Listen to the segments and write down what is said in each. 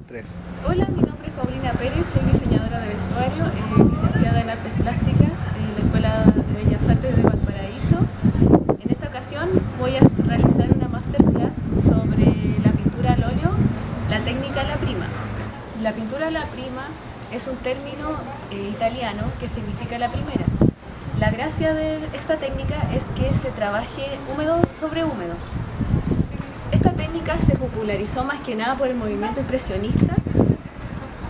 Tres. Hola, mi nombre es Paulina Pérez, soy diseñadora de vestuario, licenciada en Artes Plásticas en la Escuela de Bellas Artes de Valparaíso. En esta ocasión voy a realizar una masterclass sobre la pintura al óleo, la técnica alla prima. La pintura alla prima es un término italiano que significa la primera. La gracia de esta técnica es que se trabaje húmedo sobre húmedo. Esta técnica se popularizó más que nada por el movimiento impresionista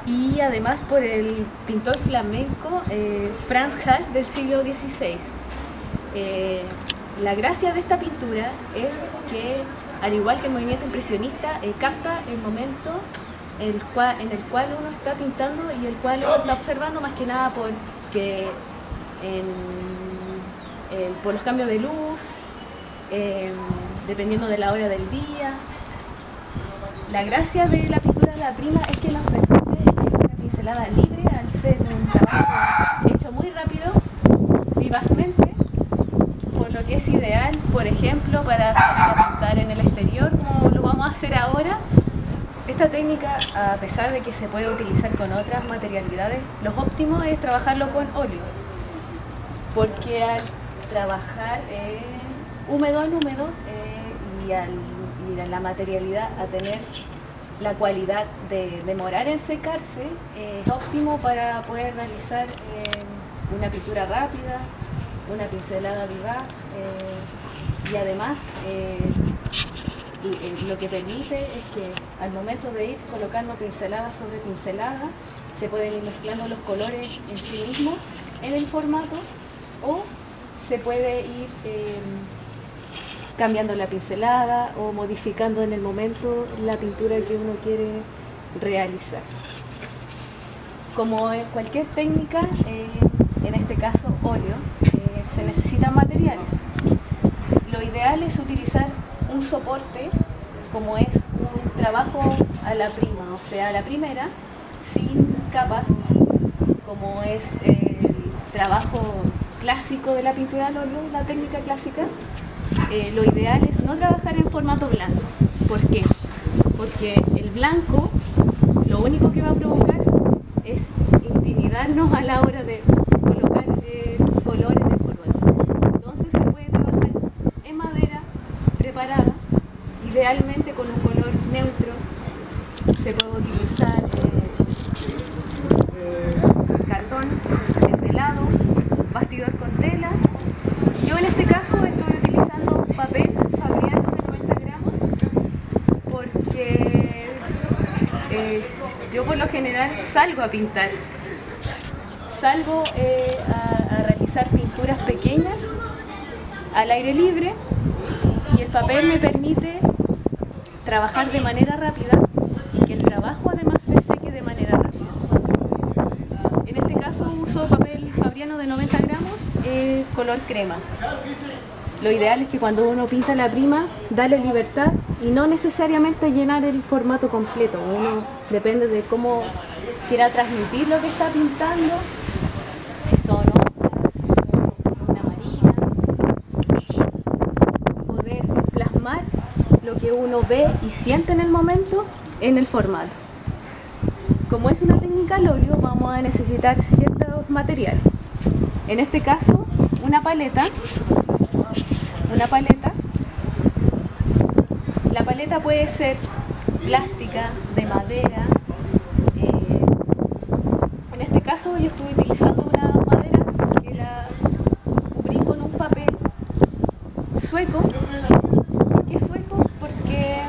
y además por el pintor flamenco Frans Hals del siglo XVI. La gracia de esta pintura es que, al igual que el movimiento impresionista, capta el momento en el cual uno está pintando y el cual uno está observando, más que nada porque por los cambios de luz, dependiendo de la hora del día. La gracia de la pintura alla prima es que nos permite una pincelada libre al ser un trabajo hecho muy rápido, vivazmente, por lo que es ideal, por ejemplo, para salir a pintar en el exterior, como lo vamos a hacer ahora. Esta técnica, a pesar de que se puede utilizar con otras materialidades, lo óptimo es trabajarlo con óleo, porque al trabajar húmedo en húmedo y la materialidad a tener la cualidad de demorar en secarse, es óptimo para poder realizar una pintura rápida, una pincelada vivaz y además lo que permite es que al momento de ir colocando pincelada sobre pincelada se pueden ir mezclando los colores en sí mismos en el formato, o se puede ir cambiando la pincelada o modificando en el momento la pintura que uno quiere realizar. Como en cualquier técnica, en este caso óleo, se necesitan materiales. Lo ideal es utilizar un soporte, como es un trabajo a la prima, o sea, a la primera, sin capas, como es el trabajo clásico de la pintura al óleo, la técnica clásica. Lo ideal es no trabajar en formato blanco. ¿Por qué? Porque el blanco lo único que va a provocar es intimidarnos a la hora de colocar colores en el formato. Entonces se puede trabajar en madera preparada, idealmente con un color neutro. Se puede utilizar cartón entelado, bastidor con tela. Yo en este caso estoy utilizando papel Fabriano de 90 gramos porque yo por lo general salgo a pintar, salgo a realizar pinturas pequeñas al aire libre y el papel me permite trabajar de manera rápida y que el trabajo además se seque de manera rápida. En este caso uso papel Fabriano de 90 gramos, color crema. Lo ideal es que cuando uno pinta la prima, darle libertad y no necesariamente llenar el formato completo. Uno depende de cómo quiera transmitir lo que está pintando, si son hojas, si son una marina, poder plasmar lo que uno ve y siente en el momento en el formato. Como es una técnica al óleo, vamos a necesitar ciertos materiales. En este caso, una paleta. La paleta puede ser plástica, de madera. En este caso yo estuve utilizando una madera que la cubrí con un papel sueco. ¿Por qué sueco? Porque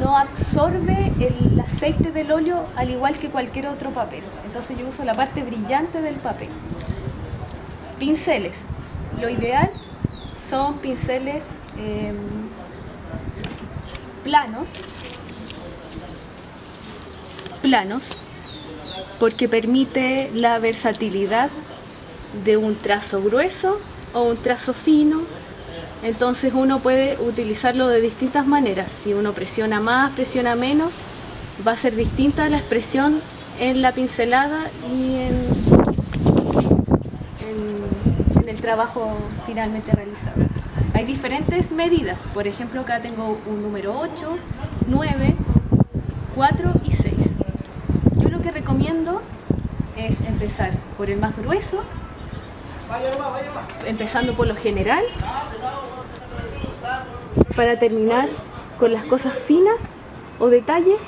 no absorbe el aceite del óleo al igual que cualquier otro papel. Entonces yo uso la parte brillante del papel. Pinceles. Lo ideal son pinceles planos, porque permite la versatilidad de un trazo grueso o un trazo fino. Entonces uno puede utilizarlo de distintas maneras. Si uno presiona más, presiona menos, va a ser distinta la expresión en la pincelada y en el trabajo finalmente realizado. Hay diferentes medidas, por ejemplo acá tengo un número 8, 9 4 y 6. Yo lo que recomiendo es empezar por el más grueso, empezando por lo general, para terminar con las cosas finas o detalles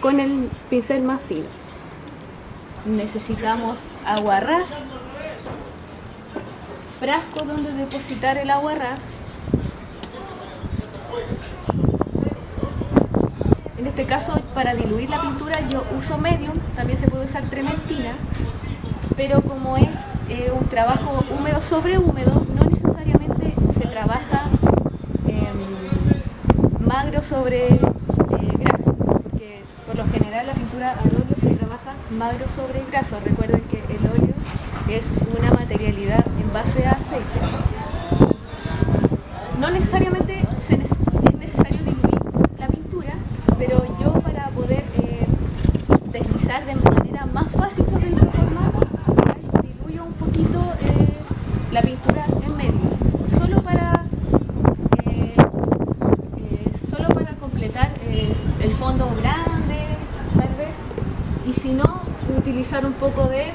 con el pincel más fino. Necesitamos agua ras, frasco donde depositar el agua ras. En este caso, para diluir la pintura yo uso medium, también se puede usar trementina, pero como es un trabajo húmedo sobre húmedo, no necesariamente se trabaja magro sobre graso, porque por lo general la pintura al óleo se trabaja magro sobre graso. Recuerden que el óleo es una materialidad en base a aceite. No necesariamente es necesario diluir la pintura, pero yo para poder deslizar de manera más fácil sobre el formato, diluyo un poquito la pintura en medio, solo para completar el fondo grande, tal vez, y si no, utilizar un poco de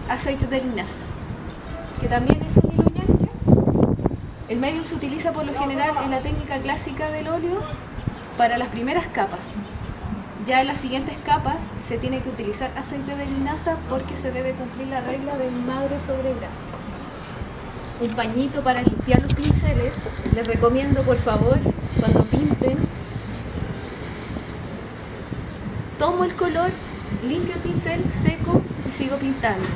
aceite de linaza, que también es un diluyente. El medium se utiliza por lo general en la técnica clásica del óleo para las primeras capas. Ya en las siguientes capas se tiene que utilizar aceite de linaza porque se debe cumplir la regla del magro sobre graso. Un pañito para limpiar los pinceles. Les recomiendo, por favor, cuando pinten, tomo el color, limpio el pincel, seco y sigo pintando.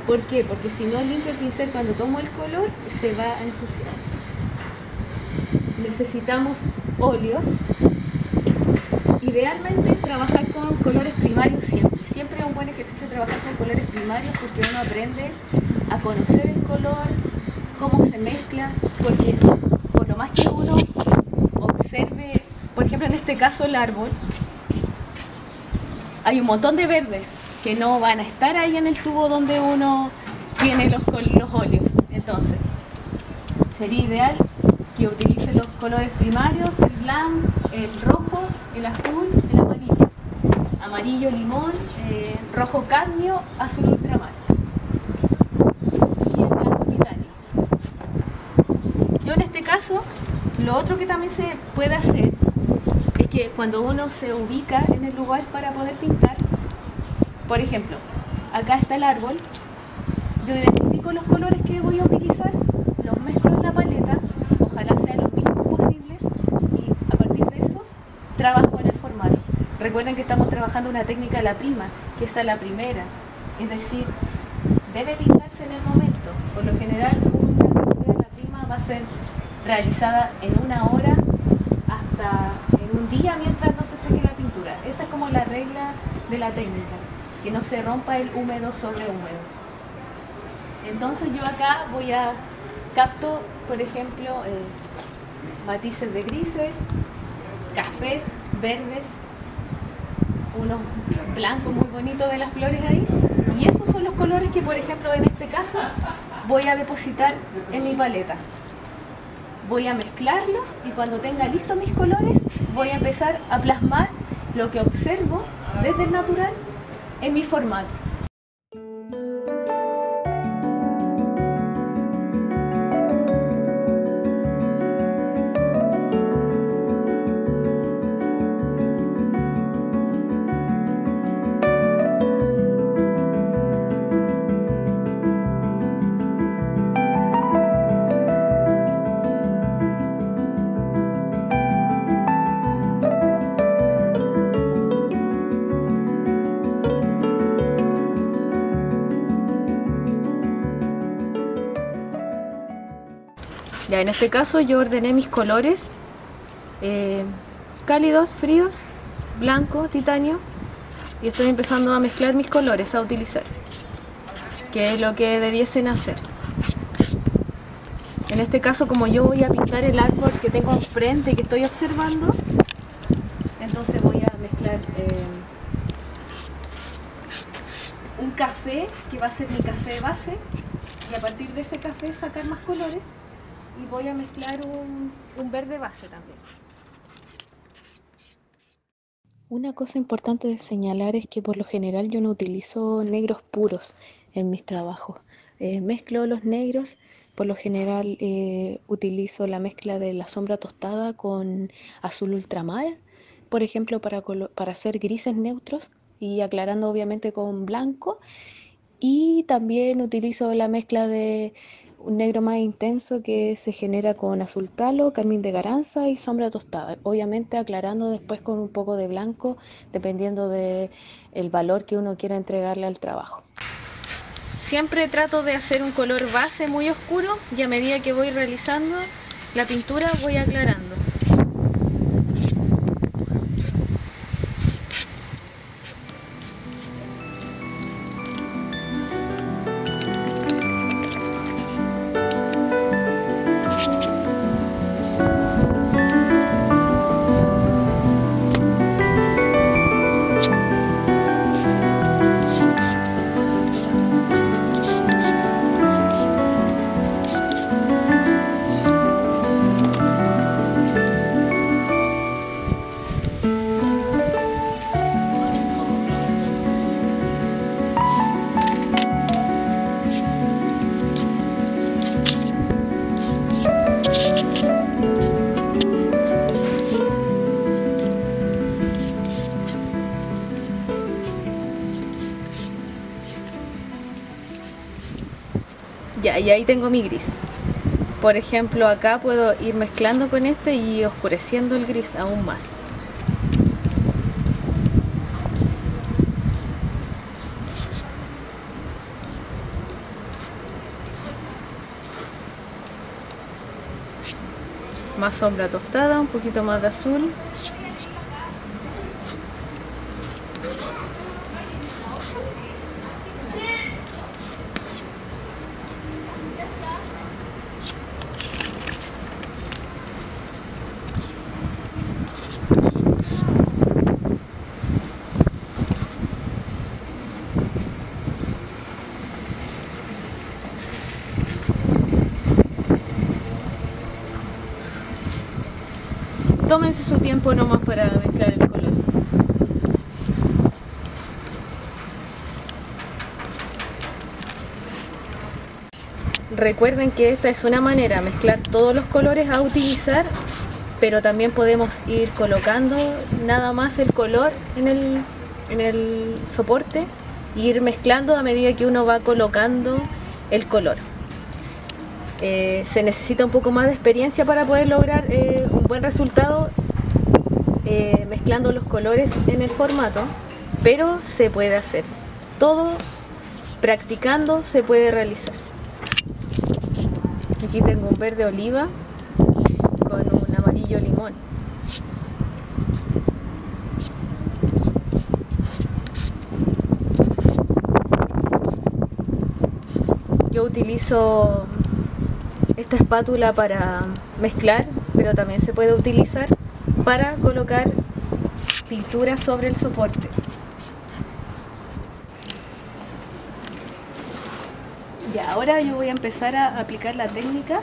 ¿Por qué? Porque si no limpio el pincel cuando tomo el color, se va a ensuciar. Necesitamos óleos. Idealmente trabajar con colores primarios siempre. Siempre es un buen ejercicio trabajar con colores primarios porque uno aprende a conocer el color, cómo se mezcla, porque por lo más que uno observe, por ejemplo en este caso el árbol, hay un montón de verdes que no van a estar ahí en el tubo donde uno tiene los óleos. Entonces, sería ideal que utilice los colores primarios, el blanco, el rojo, el azul, el amarillo. Amarillo limón, rojo cadmio, azul ultramar. Y el blanco titanio. Yo en este caso, lo otro que también se puede hacer es que cuando uno se ubica en el lugar para poder pintar, por ejemplo, acá está el árbol, yo identifico los colores que voy a utilizar, los mezclo en la paleta, ojalá sean los mínimos posibles, y a partir de esos trabajo en el formato. Recuerden que estamos trabajando una técnica a la prima, que es a la primera, es decir, debe pintarse en el momento. Por lo general, una pintura a la prima va a ser realizada en una hora hasta en un día mientras no se seque la pintura. Esa es como la regla de la técnica, que no se rompa el húmedo sobre húmedo. Entonces yo acá capto, por ejemplo, matices de grises, cafés, verdes, unos blancos muy bonitos de las flores ahí, y esos son los colores que, por ejemplo, en este caso voy a depositar en mi paleta. Voy a mezclarlos y cuando tenga listos mis colores voy a empezar a plasmar lo que observo desde el natural en mi formato. Ya, en este caso yo ordené mis colores cálidos, fríos, blanco, titanio, y estoy empezando a mezclar mis colores a utilizar, que es lo que debiesen hacer. En este caso, como yo voy a pintar el árbol que tengo enfrente y que estoy observando, entonces voy a mezclar un café que va a ser mi café base, y a partir de ese café sacar más colores, y voy a mezclar un verde base también. Una cosa importante de señalar es que por lo general yo no utilizo negros puros en mis trabajos. Mezclo los negros, por lo general utilizo la mezcla de la sombra tostada con azul ultramar, por ejemplo, para hacer grises neutros y aclarando obviamente con blanco. Y también utilizo la mezcla de un negro más intenso que se genera con azul talo, carmín de garanza y sombra tostada. Obviamente aclarando después con un poco de blanco, dependiendo del valor que uno quiera entregarle al trabajo. Siempre trato de hacer un color base muy oscuro y a medida que voy realizando la pintura voy aclarando. Ya, y ahí tengo mi gris. Por ejemplo, acá puedo ir mezclando con este y oscureciendo el gris aún más. Más sombra tostada, un poquito más de azul. Tómense su tiempo nomás para mezclar el color. Recuerden que esta es una manera de mezclar todos los colores a utilizar, pero también podemos ir colocando nada más el color en el soporte e ir mezclando a medida que uno va colocando el color. Se necesita un poco más de experiencia para poder lograr un buen resultado mezclando los colores en el formato, pero se puede hacer. Todo practicando se puede realizar. Aquí tengo un verde oliva con un amarillo limón. Yo utilizo esta espátula para mezclar, pero también se puede utilizar para colocar pintura sobre el soporte. Ya, ahora yo voy a empezar a aplicar la técnica.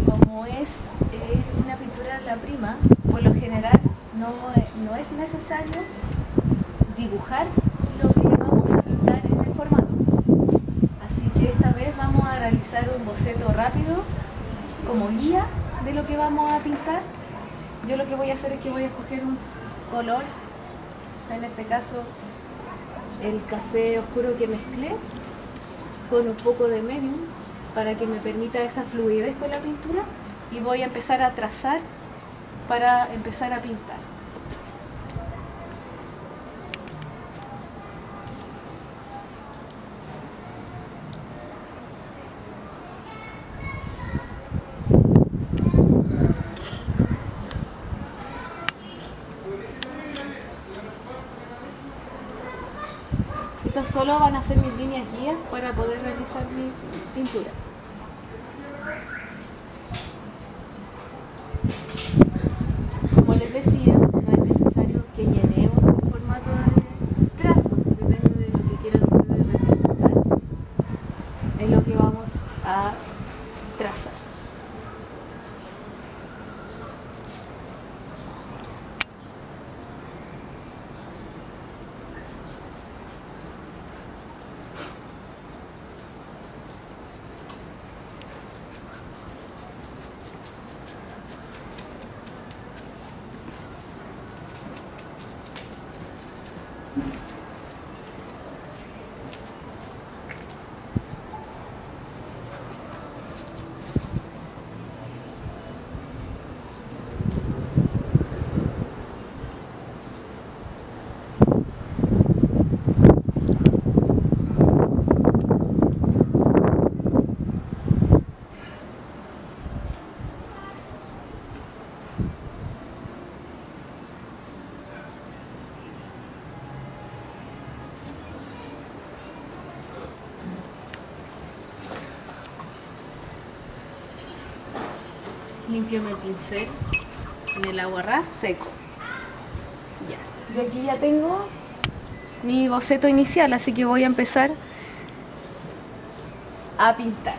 Como es una pintura de la prima, por lo general no es necesario dibujar lo que vamos a pintar en el formato. Así que esta vez vamos a realizar un boceto rápido como guía de lo que vamos a pintar. Yo lo que voy a hacer es que voy a escoger un color, o sea, en este caso el café oscuro que mezclé con un poco de medium para que me permita esa fluidez con la pintura, y voy a empezar a trazar para empezar a pintar. Estas solo van a ser mis líneas guías para poder realizar mi pintura. Como les decía, no es necesario que llenemos el formato de trazo, depende de lo que quieran ustedes representar. Limpio el pincel en el agua ras seco. Ya. Yo aquí ya tengo mi boceto inicial, así que voy a empezar a pintar.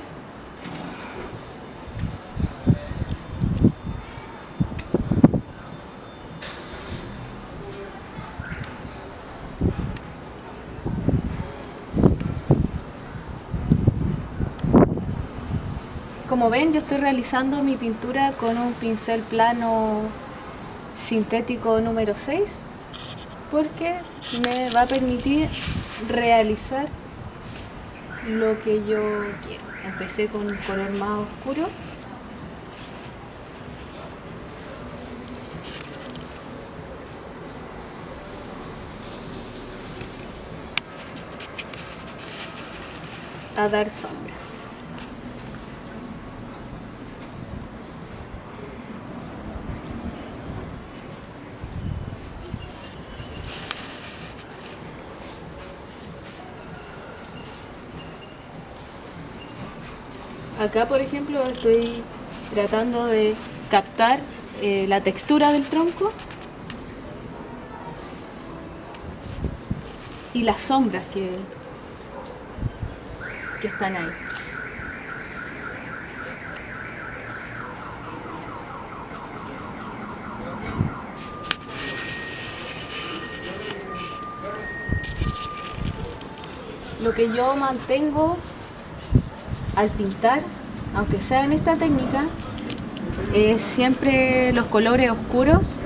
Como ven, yo estoy realizando mi pintura con un pincel plano sintético número 6 porque me va a permitir realizar lo que yo quiero. Empecé con un color más oscuro. A dar sombras. Acá, por ejemplo, estoy tratando de captar la textura del tronco y las sombras que están ahí. Lo que yo mantengo al pintar, aunque sea en esta técnica, es siempre los colores oscuros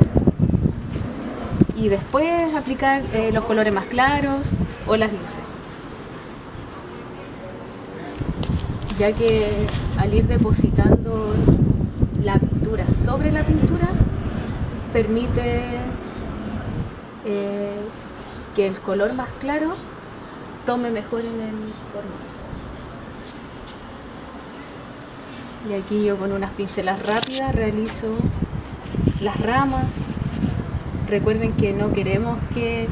y después aplicar los colores más claros o las luces, ya que al ir depositando la pintura sobre la pintura permite que el color más claro tome mejor en el formato. Y aquí yo con unas pincelas rápidas realizo las ramas. Recuerden que no queremos que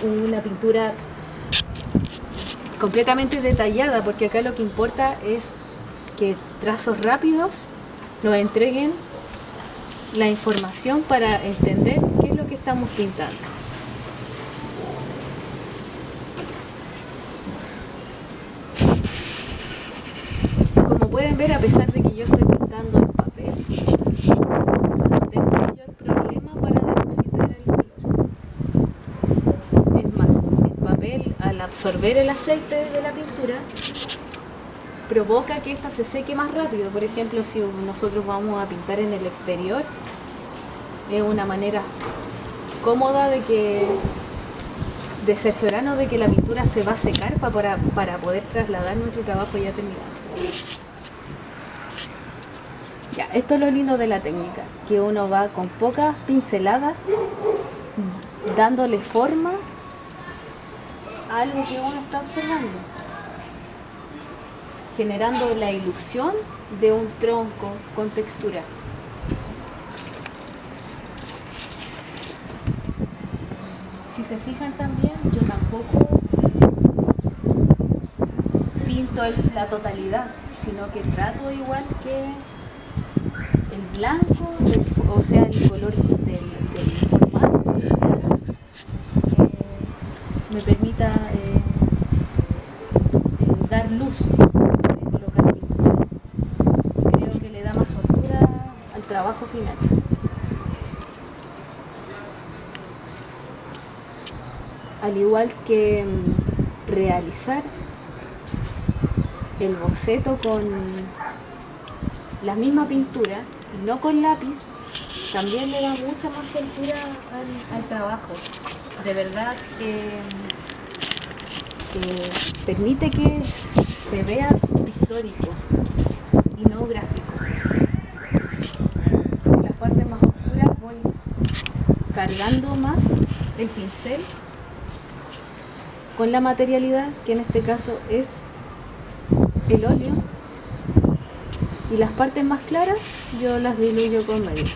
una pintura completamente detallada, porque acá lo que importa es que trazos rápidos nos entreguen la información para entender qué es lo que estamos pintando. Como pueden ver, a pesar de que yo estoy pintando en papel, no tengo mayor problema para depositar el color. Es más, el papel, al absorber el aceite de la pintura, provoca que ésta se seque más rápido. Por ejemplo, si nosotros vamos a pintar en el exterior, es una manera cómoda de cerciorarnos de que la pintura se va a secar para poder trasladar nuestro trabajo ya terminado. Ya, esto es lo lindo de la técnica, que uno va con pocas pinceladas dándole forma a algo que uno está observando, generando la ilusión de un tronco con textura. Si se fijan también, yo tampoco pinto la totalidad, sino que trato igual que el blanco, o sea, el color del formato, me permita dar luz, colocar pintura. Creo que le da más soltura al trabajo final. Al igual que realizar el boceto con la misma pintura y no con lápiz, también le da mucha más soltura al trabajo. de verdad permite que se vea pictórico y no gráfico. En las partes más oscuras voy cargando más el pincel con la materialidad, que en este caso es el óleo, y las partes más claras yo las diluyo con medida.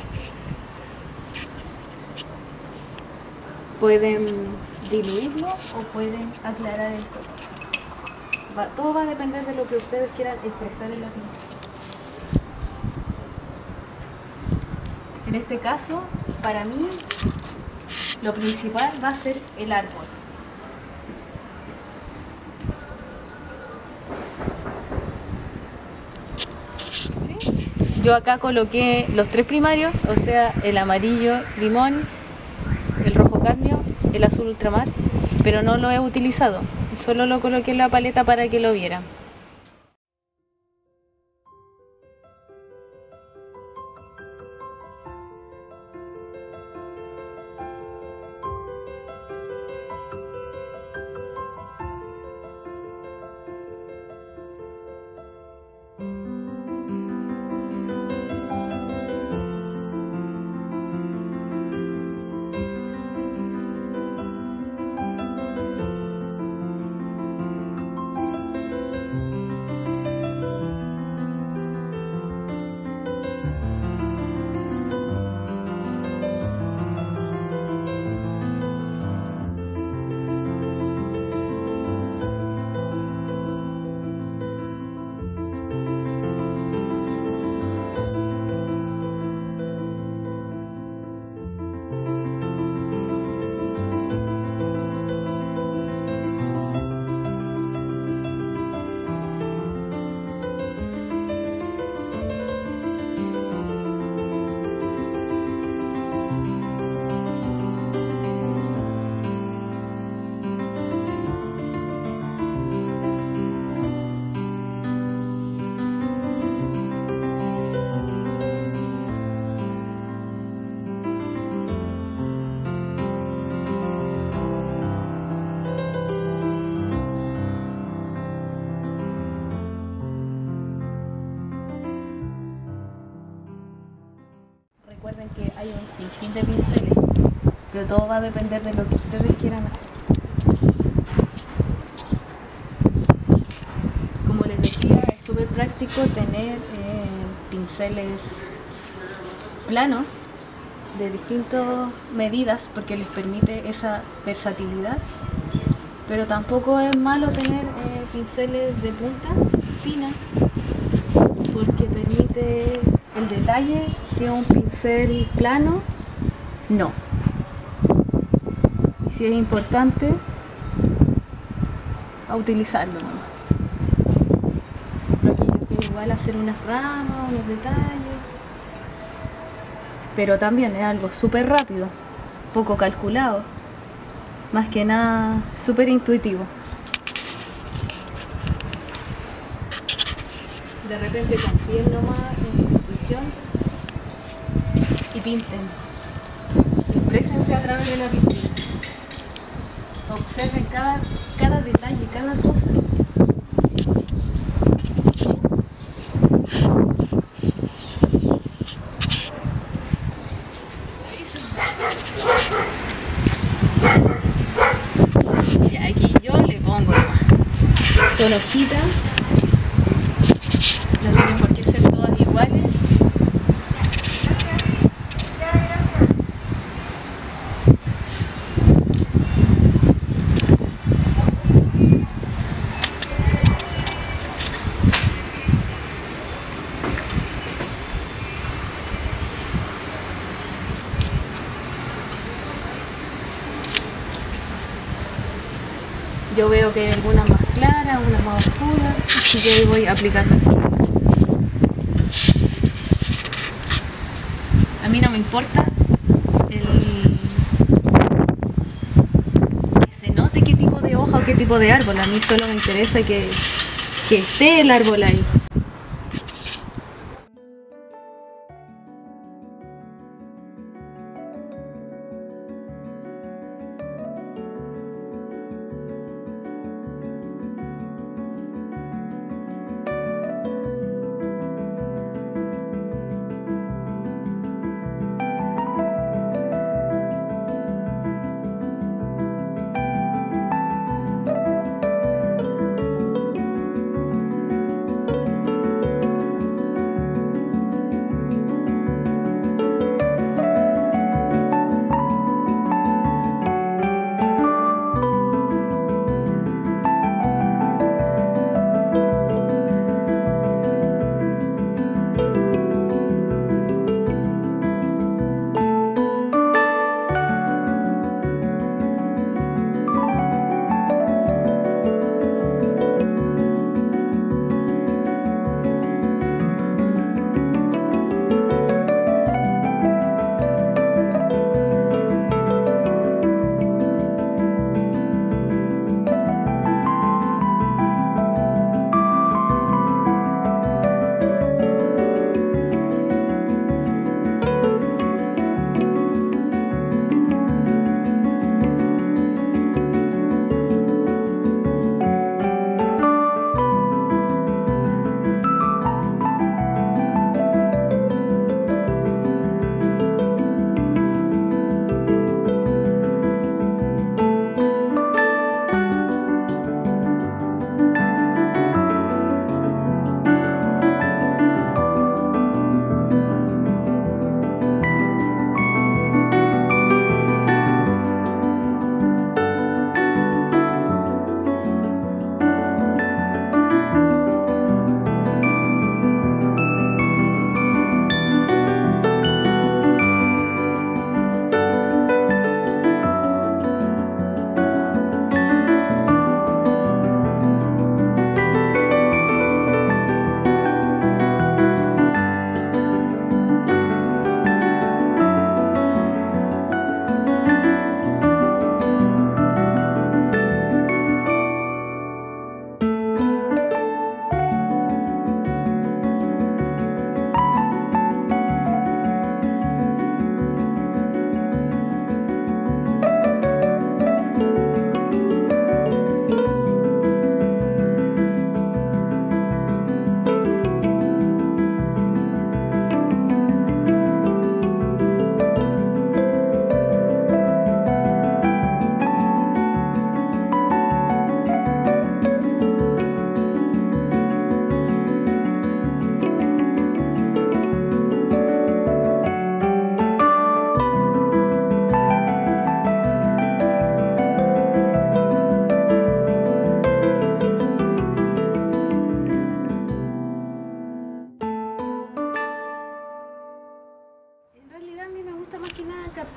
Pueden diluirlo o pueden aclarar el color. Todo va a depender de lo que ustedes quieran expresar en la pintura. En este caso, para mí, lo principal va a ser el árbol. ¿Sí? Yo acá coloqué los 3 primarios, o sea, el amarillo limón, el rojo cadmio, el azul ultramar, pero no lo he utilizado, solo lo coloqué en la paleta para que lo vieran. Recuerden que hay un sinfín de pinceles, pero todo va a depender de lo que ustedes quieran hacer. Como les decía, es súper práctico tener pinceles planos de distintas medidas porque les permite esa versatilidad, pero tampoco es malo tener pinceles de punta fina porque permite el detalle que un pincel plano no. Y si es importante, a utilizarlo nomás. Aquí yo quiero igual hacer unas ramas, unos detalles, pero también es algo súper rápido, poco calculado, más que nada súper intuitivo. De repente confíen nomás en su intuición y pinten. Exprésense a través de la pintura. Observen cada detalle, cada cosa. Y aquí yo le pongo nomás. Son hojitas. No tienen por qué ser todas iguales. Yo veo que hay algunas más claras, unas más oscuras, así que ahí voy aplicando. A mí no me importa que se note qué tipo de hoja o qué tipo de árbol, a mí solo me interesa que esté el árbol ahí.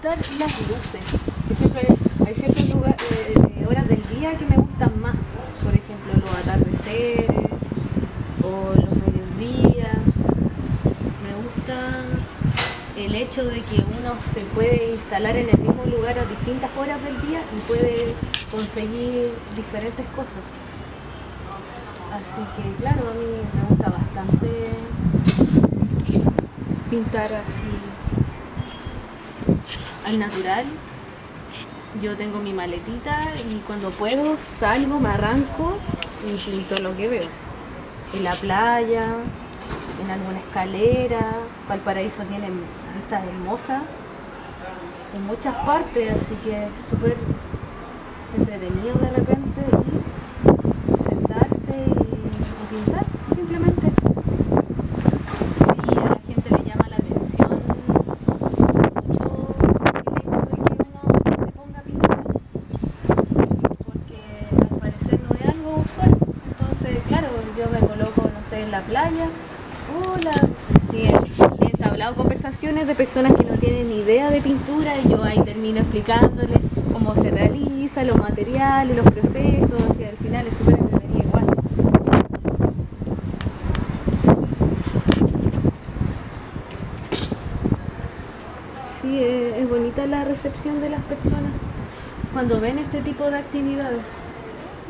pintar las luces. Por ejemplo, hay ciertas horas del día que me gustan más. Por ejemplo, los atardeceres o los mediodías. Me gusta el hecho de que uno se puede instalar en el mismo lugar a distintas horas del día y puede conseguir diferentes cosas. Así que claro, a mí me gusta bastante pintar así al natural. Yo tengo mi maletita y cuando puedo salgo, me arranco y pinto lo que veo. En la playa, en alguna escalera. Valparaíso tiene vistas hermosas en muchas partes, así que es súper entretenido de repente ir, sentarse y pintar, simplemente. Sí, a la gente le llama la atención mucho el hecho de que uno se ponga a pintar, porque al parecer no es algo usual. Entonces, claro, yo me coloco, no sé, en la playa. Hola, sí, he entablado conversaciones de personas que no tienen ni idea de pintura y yo ahí termino explicándoles cómo se realiza, los materiales, los procesos, y al final es súper entretenido igual. Sí, es bonita la recepción de las personas cuando ven este tipo de actividades.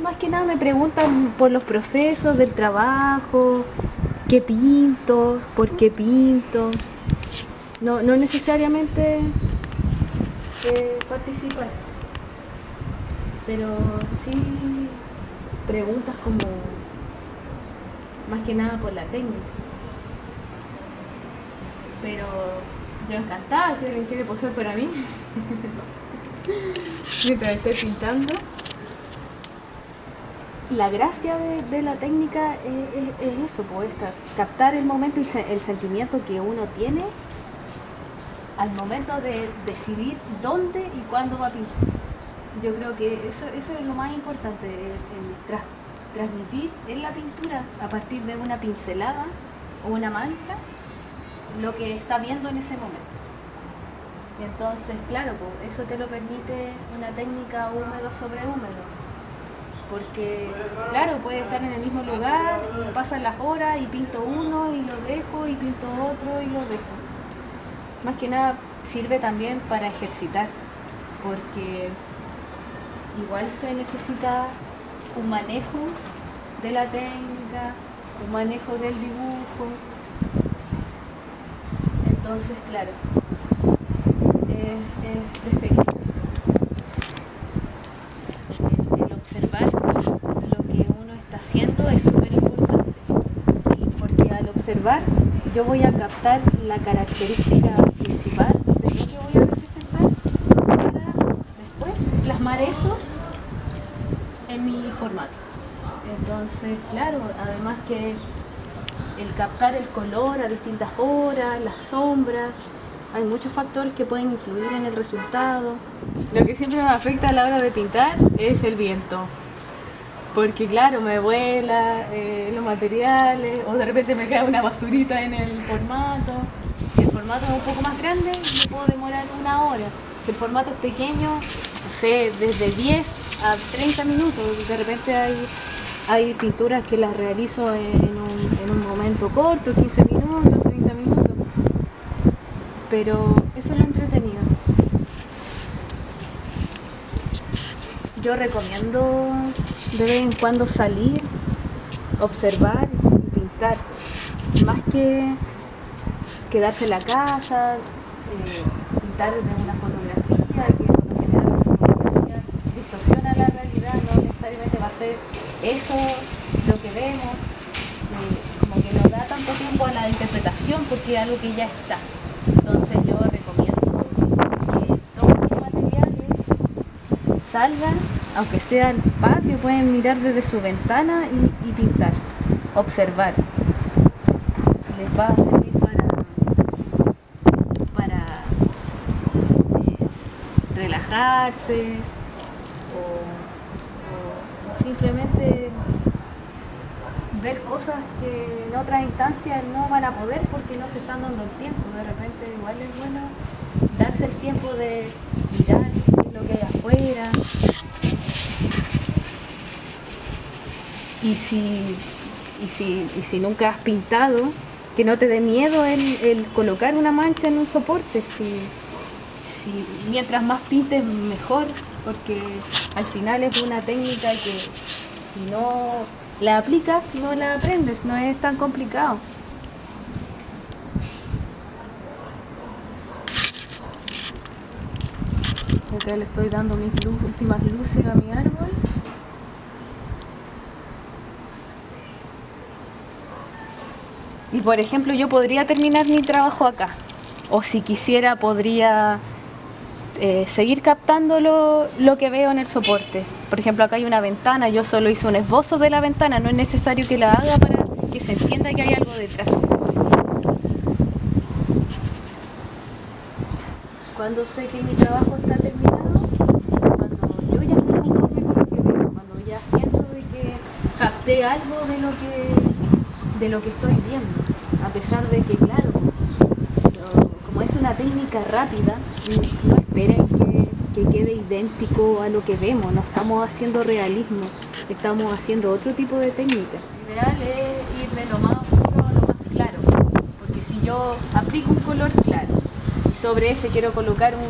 Más que nada me preguntan por los procesos del trabajo, qué pinto, por qué pinto. No necesariamente participar, pero sí preguntas como más que nada por la técnica. Pero yo encantada si alguien quiere posar para mí mientras estoy pintando. La gracia de la técnica es eso, pues, captar el momento y el sentimiento que uno tiene al momento de decidir dónde y cuándo va a pintar. Yo creo que eso es lo más importante, el transmitir en la pintura a partir de una pincelada o una mancha lo que está viendo en ese momento. Entonces, claro, pues, eso te lo permite una técnica húmedo sobre húmedo. Porque, claro, puede estar en el mismo lugar y pasan las horas y pinto uno y lo dejo y pinto otro y lo dejo. Más que nada sirve también para ejercitar, porque igual se necesita un manejo de la técnica, un manejo del dibujo. Entonces, claro, es preferible el observar lo que uno está haciendo es súper importante, porque al observar yo voy a captar la característica principal de lo que voy a representar para después plasmar eso en mi formato. Entonces, claro, además que el captar el color a distintas horas, las sombras, hay muchos factores que pueden influir en el resultado. Lo que siempre me afecta a la hora de pintar es el viento. Porque claro, me vuela los materiales o de repente me cae una basurita en el formato. Si el formato es un poco más grande, me puedo demorar una hora. Si el formato es pequeño, no sé, desde 10 a 30 minutos. De repente hay pinturas que las realizo en un momento corto, 15 minutos, 30 minutos. Pero eso es lo entretenido. Yo recomiendo de vez en cuando salir, observar y pintar, más que quedarse en la casa, pintar desde una fotografía, que por lo general la fotografía distorsiona la realidad, no necesariamente va a ser eso lo que vemos, como que no da tanto tiempo a la interpretación porque es algo que ya está. Entonces yo recomiendo que tomen sus materiales, salgan, aunque sea al patio, pueden mirar desde su ventana y pintar, observar. Les va a servir para relajarse o simplemente ver cosas que en otras instancias no van a poder porque no se están dando el tiempo. De repente igual es bueno darse el tiempo de mirar qué es lo que hay afuera. Y si nunca has pintado, que no te dé miedo el colocar una mancha en un soporte. Mientras más pintes, mejor, porque al final es una técnica que si no la aplicas, no la aprendes, no es tan complicado. Acá le estoy dando mis últimas luces a mi árbol. Y por ejemplo, yo podría terminar mi trabajo acá, o si quisiera podría seguir captando lo que veo en el soporte. Por ejemplo, acá hay una ventana, yo solo hice un esbozo de la ventana, no es necesario que la haga para que se entienda que hay algo detrás. Cuando sé que mi trabajo está terminado, cuando yo ya estoy conforme con lo que veo, cuando ya siento de que capté algo de lo que estoy viendo, a pesar de que, claro, como es una técnica rápida, no esperen que quede idéntico a lo que vemos, no estamos haciendo realismo, estamos haciendo otro tipo de técnica. Lo ideal es ir de lo más oscuro a lo más claro, porque si yo aplico un color claro y sobre ese quiero colocar un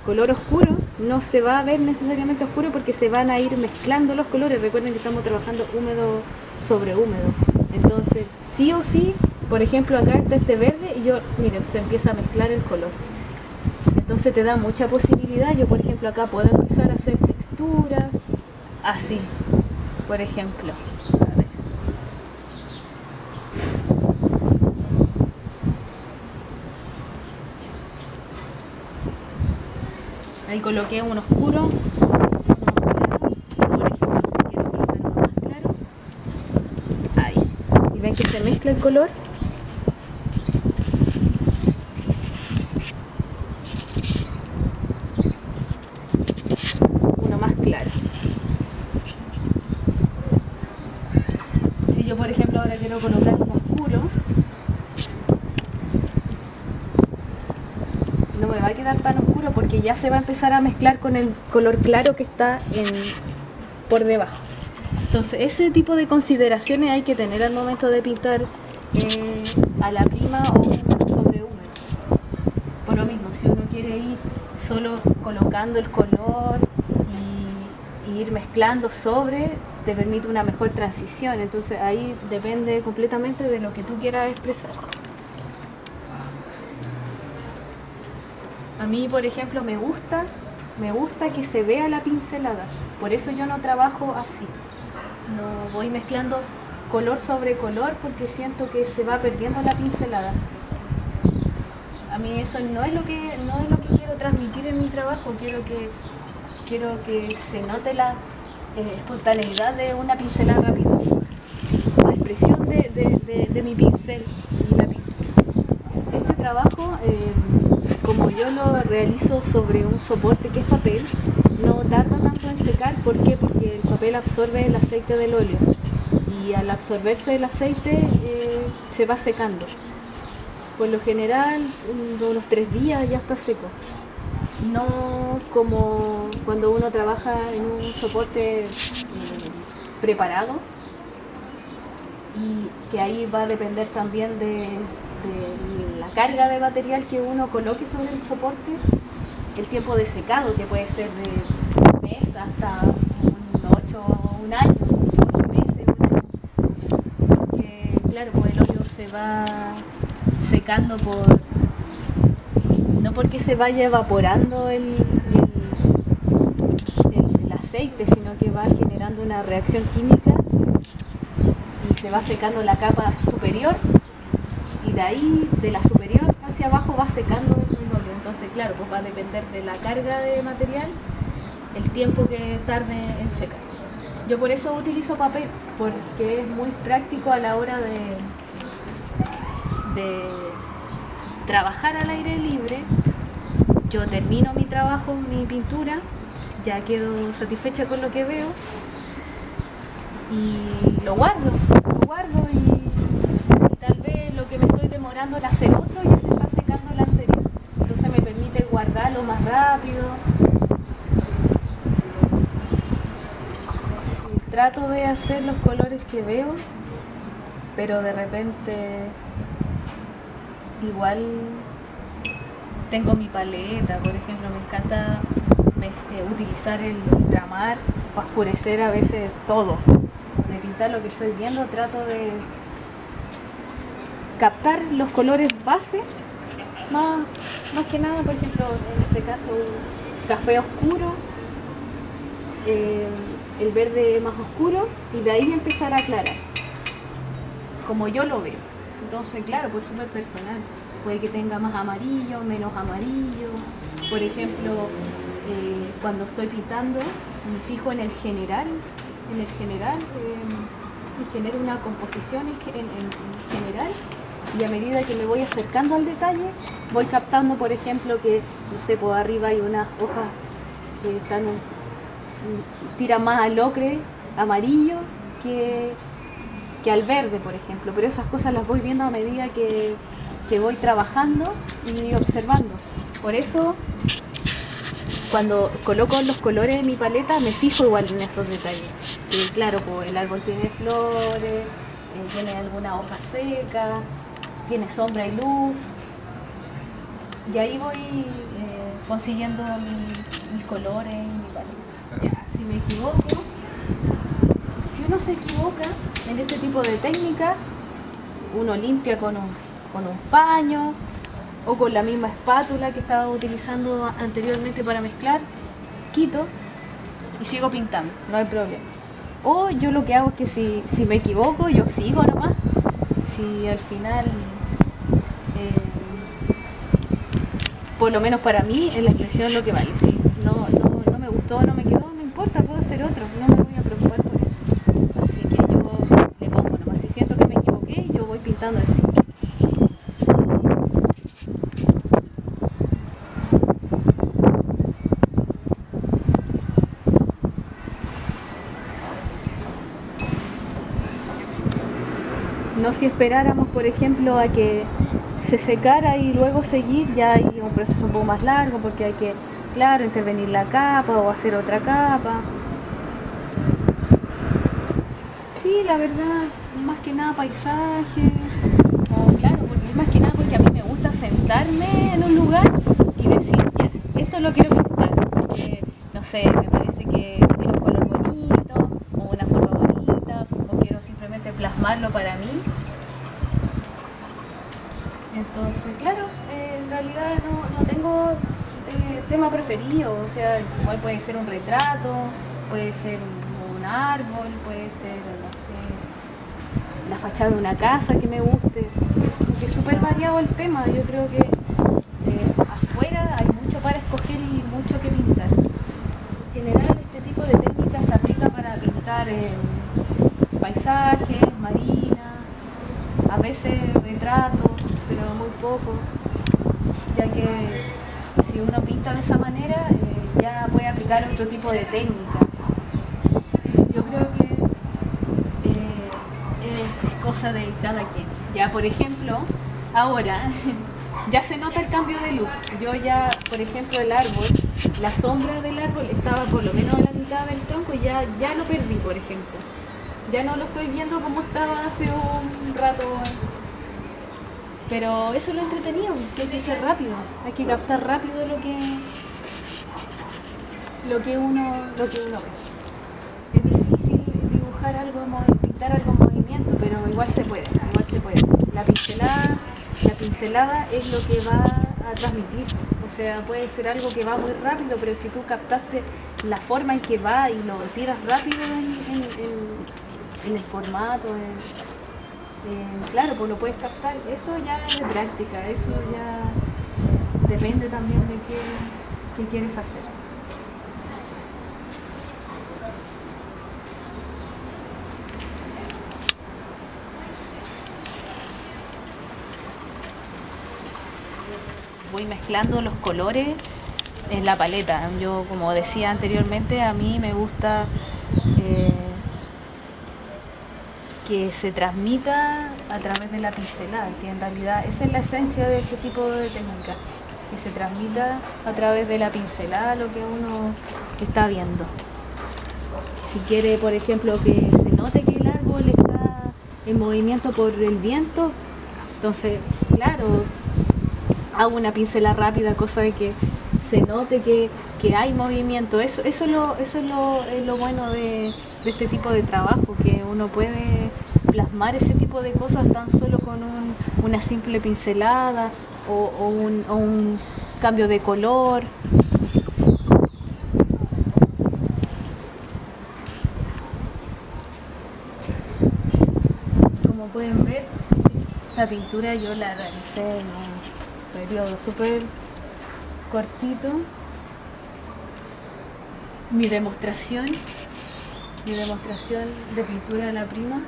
color oscuro, no se va a ver necesariamente oscuro porque se van a ir mezclando los colores. Recuerden que estamos trabajando húmedo sobre húmedo, entonces sí o sí, por ejemplo acá está este verde y yo, miren, se empieza a mezclar el color. Entonces te da mucha posibilidad. Yo por ejemplo acá puedo empezar a hacer texturas, así, por ejemplo. A ver. Ahí coloqué un oscuro, uno claro, por ejemplo si quiero colocar uno más claro. Ahí. ¿Y ven que se mezcla el color? Claro. Si yo por ejemplo ahora quiero colocar un oscuro, no me va a quedar tan oscuro porque ya se va a empezar a mezclar con el color claro que está por debajo. Entonces ese tipo de consideraciones hay que tener al momento de pintar a la prima o sobre húmedo. Por lo mismo, si uno quiere ir solo colocando el color y ir mezclando sobre, te permite una mejor transición. Entonces ahí depende completamente de lo que tú quieras expresar. A mí, por ejemplo, me gusta que se vea la pincelada. Por eso yo no trabajo así. No voy mezclando color sobre color porque siento que se va perdiendo la pincelada. A mí eso no es lo que quiero transmitir en mi trabajo. Quiero que se note la espontaneidad de una pincelada rápida, la expresión de mi pincel y la pintura. Este trabajo, como yo lo realizo sobre un soporte que es papel, no tarda tanto en secar. ¿Por qué? Porque el papel absorbe el aceite del óleo y al absorberse el aceite se va secando. Por lo general, unos 3 días ya está seco. No como cuando uno trabaja en un soporte preparado, y que ahí va a depender también de la carga de material que uno coloque sobre el soporte, el tiempo de secado, que puede ser de un mes hasta un año, 8 meses, porque claro, pues el óleo se va secando no porque se vaya evaporando el aceite, sino que va generando una reacción química y se va secando la capa superior, y de ahí, de la superior hacia abajo, va secando el óleo. Entonces claro, pues va a depender de la carga de material el tiempo que tarde en secar. Yo por eso utilizo papel, porque es muy práctico a la hora de trabajar al aire libre. Yo termino mi trabajo, mi pintura, ya quedo satisfecha con lo que veo y lo guardo y tal vez lo que me estoy demorando en hacer otro ya se está secando el anterior. Entonces me permite rápido. Trato de hacer los colores que veo, pero de repente igual tengo mi paleta, por ejemplo, me encanta utilizar el ultramar para oscurecer a veces todo. De pintar lo que estoy viendo, trato de captar los colores base, más que nada, por ejemplo, en este caso un café oscuro, el verde más oscuro, y de ahí empezar a aclarar, como yo lo veo. Entonces, claro, pues súper personal. Puede que tenga más amarillo, menos amarillo. Por ejemplo, cuando estoy pintando, me fijo en el general. Y genero una composición en general. Y a medida que me voy acercando al detalle, voy captando, por ejemplo, que, no sé, por arriba hay unas hojas que están tiran más al ocre, amarillo, que al verde, por ejemplo. Pero esas cosas las voy viendo a medida que voy trabajando y observando. Por eso, cuando coloco los colores en mi paleta, me fijo igual en esos detalles. Y claro, pues el árbol tiene flores, tiene alguna hoja seca, tiene sombra y luz. Y ahí voy consiguiendo mis colores en mi paleta. Si me equivoco, si uno se equivoca en este tipo de técnicas, uno limpia con un paño o con la misma espátula que estaba utilizando anteriormente para mezclar, quito y sigo pintando, no hay problema. O yo lo que hago es que si me equivoco, yo sigo nomás. Si al final, por lo menos para mí, es la expresión lo que vale. Si no me gustó, no me quedó, no importa, puedo hacer otro, no me voy a preocupar por eso. Así que yo le pongo nomás. Si siento que me equivoqué, yo voy pintando así. No si esperáramos, por ejemplo, a que se secara y luego seguir, ya hay un proceso un poco más largo porque hay que, claro, intervenir la capa o hacer otra capa. Sí, la verdad, más que nada paisaje, o claro, porque más que nada porque a mí me gusta sentarme en un lugar y decir, ya, esto lo quiero pintar, porque, no sé, me parece que tiene un color bonito, o una forma bonita, o quiero simplemente plasmarlo para mí. Entonces, claro, en realidad no tengo tema preferido, o sea, igual puede ser un retrato, puede ser un árbol, puede ser, no sé, la fachada de una casa que me guste, porque es súper variado el tema. Yo creo que afuera hay mucho para escoger y mucho que pintar. En general, este tipo de técnicas se aplica para pintar paisajes, marinas, a veces retratos, pero muy poco, ya que si uno pinta de esa manera, ya puede aplicar otro tipo de técnica. Yo creo que es cosa de cada quien. Ya, por ejemplo, ahora ya se nota el cambio de luz. Yo ya, por ejemplo, el árbol, la sombra del árbol estaba por lo menos a la mitad del tronco y ya lo perdí, por ejemplo. Ya no lo estoy viendo como estaba hace un rato. Pero eso es lo entretenido, que hay que ser rápido, hay que captar rápido lo que uno ve. Es difícil dibujar algo, pintar algo en movimiento, pero igual se puede. La pincelada es lo que va a transmitir. O sea, puede ser algo que va muy rápido, pero si tú captaste la forma en que va y lo tiras rápido en el formato, claro, pues lo puedes captar. Eso ya es de práctica, eso ya depende también de qué quieres hacer. Voy mezclando los colores en la paleta. Yo, como decía anteriormente, a mí me gusta que se transmita a través de la pincelada, que en realidad esa es la esencia de este tipo de técnica. que se transmita a través de la pincelada lo que uno está viendo. Si quiere, por ejemplo, que se note que el árbol está en movimiento por el viento, entonces, claro, hago una pincelada rápida, cosa de que se note que hay movimiento. Eso es lo bueno de este tipo de trabajo, que uno puede plasmar ese tipo de cosas tan solo con una simple pincelada o un cambio de color. Como pueden ver, la pintura yo la realicé en un periodo súper cortito. Mi demostración de pintura de la prima.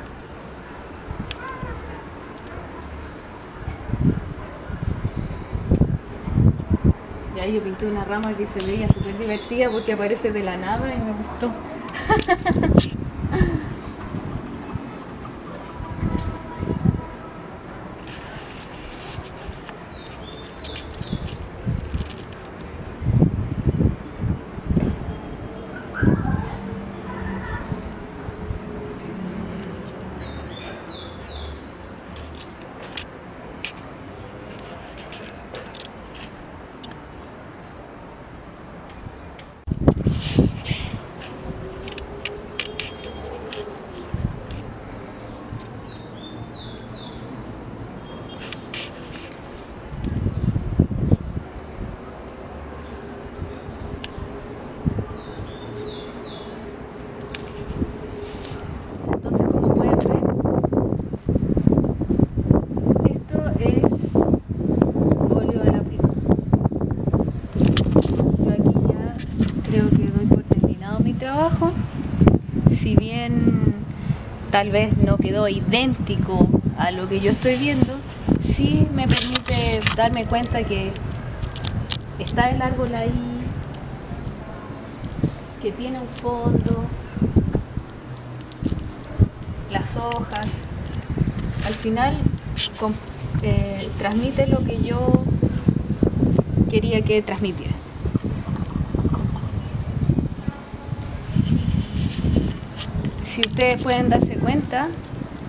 Y ahí yo pinté una rama que se veía súper divertida porque aparece de la nada y me gustó. Entonces, como pueden ver, esto es óleo de la prima. Yo aquí ya creo que doy por terminado mi trabajo. Si bien tal vez no quedó idéntico a lo que yo estoy viendo, sí me permite darme cuenta que está el árbol ahí, que tiene un fondo, las hojas. Al final transmite lo que yo quería que transmitiera. Si ustedes pueden darse cuenta,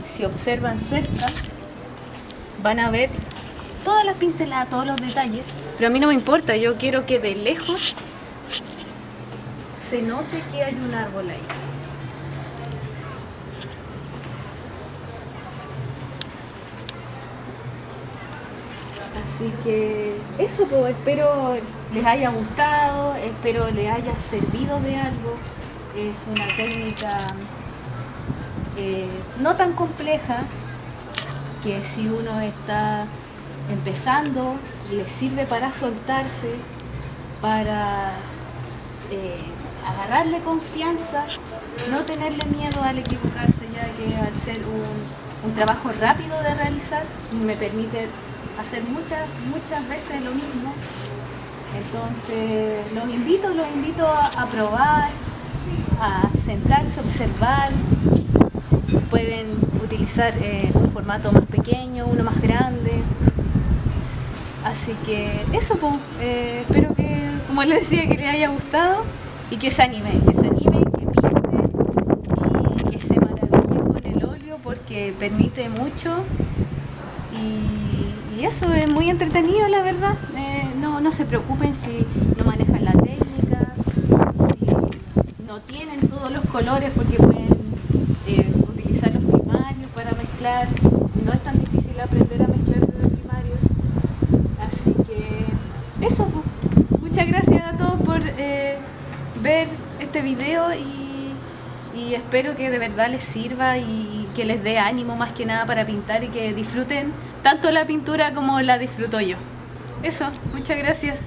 si observan cerca, van a ver todas las pinceladas, todos los detalles, pero a mí no me importa, yo quiero que de lejos se note que hay un árbol ahí. Así que eso, pues, espero les haya gustado, espero les haya servido de algo. Es una técnica no tan compleja, que si uno está empezando le sirve para soltarse, para agarrarle confianza, no tenerle miedo al equivocarse, ya que al ser un trabajo rápido de realizar me permite hacer muchas veces lo mismo. Entonces los invito a probar, a sentarse, observar. Pueden utilizar un formato más pequeño, uno más grande. Así que eso, pues, espero que, como les decía, que les haya gustado y que se anime, que pinte y que se maraville con el óleo, porque permite mucho y eso es muy entretenido, la verdad. No se preocupen si no manejan la técnica, si no tienen todos los colores, porque pueden utilizar los primarios para mezclar. No es tan difícil aprender a mezclar los primarios. Así que eso, pues. Muchas gracias a todos por ver este video y espero que de verdad les sirva y que les dé ánimo más que nada para pintar y que disfruten tanto la pintura como la disfruto yo. Eso, muchas gracias.